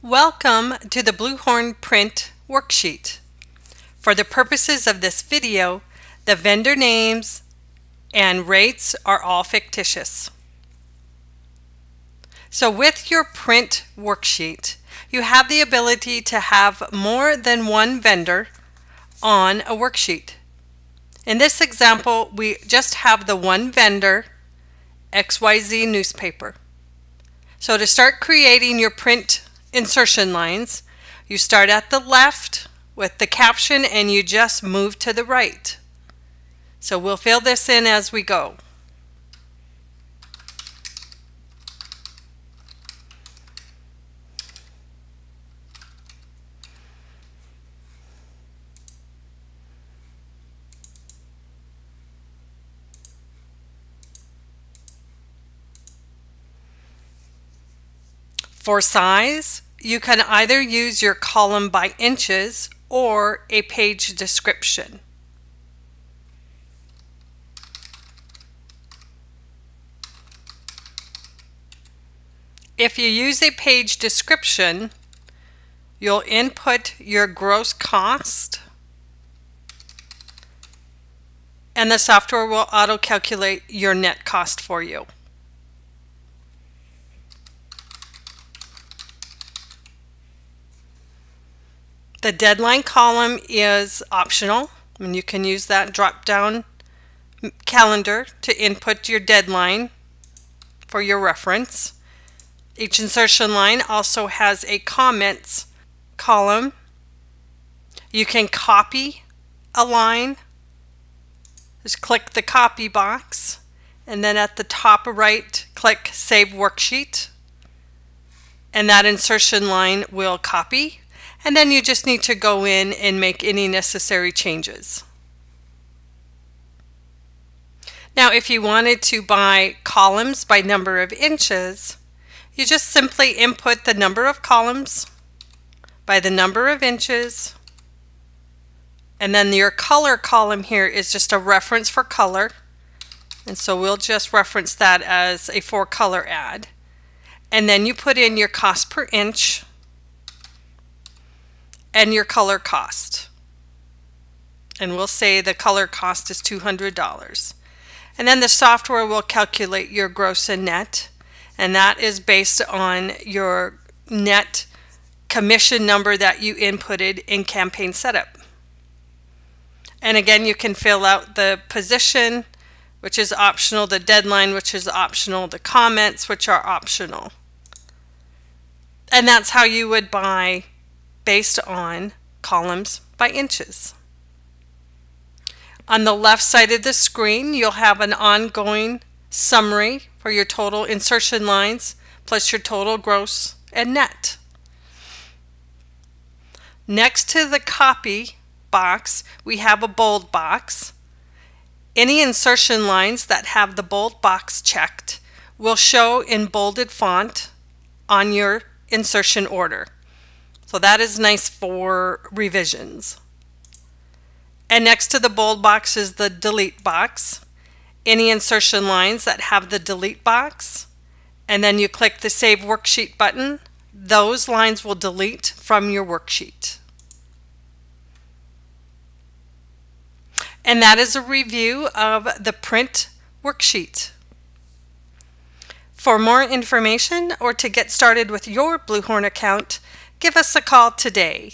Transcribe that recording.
Welcome to the BluHorn print worksheet. For the purposes of this video, the vendor names and rates are all fictitious. So with your print worksheet, you have the ability to have more than one vendor on a worksheet. In this example, we just have the one vendor, XYZ newspaper. So to start creating your print insertion lines, you start at the left with the caption and you just move to the right. So we'll fill this in as we go. For size, you can either use your column by inches or a page description. If you use a page description, you'll input your gross cost and the software will auto-calculate your net cost for you. The deadline column is optional, and you can use that drop-down calendar to input your deadline for your reference. Each insertion line also has a comments column. You can copy a line. Just click the copy box, and then at the top right, click Save Worksheet, and that insertion line will copy. And then you just need to go in and make any necessary changes. Now, if you wanted to buy columns by number of inches, you just simply input the number of columns by the number of inches. And then your color column here is just a reference for color. And so we'll just reference that as a for color ad. And then you put in your cost per inch and your color cost. And we'll say the color cost is $200. And then the software will calculate your gross and net, and that is based on your net commission number that you inputted in campaign setup. And again, you can fill out the position, which is optional, the deadline, which is optional, the comments, which are optional. And that's how you would buy based on columns by inches. On the left side of the screen, you'll have an ongoing summary for your total insertion lines, plus your total gross and net. Next to the copy box, we have a bold box. Any insertion lines that have the bold box checked will show in bolded font on your insertion order. So that is nice for revisions. And next to the bold box is the delete box. Any insertion lines that have the delete box, and then you click the Save Worksheet button, those lines will delete from your worksheet. And that is a review of the print worksheet. For more information or to get started with your BluHorn account, give us a call today.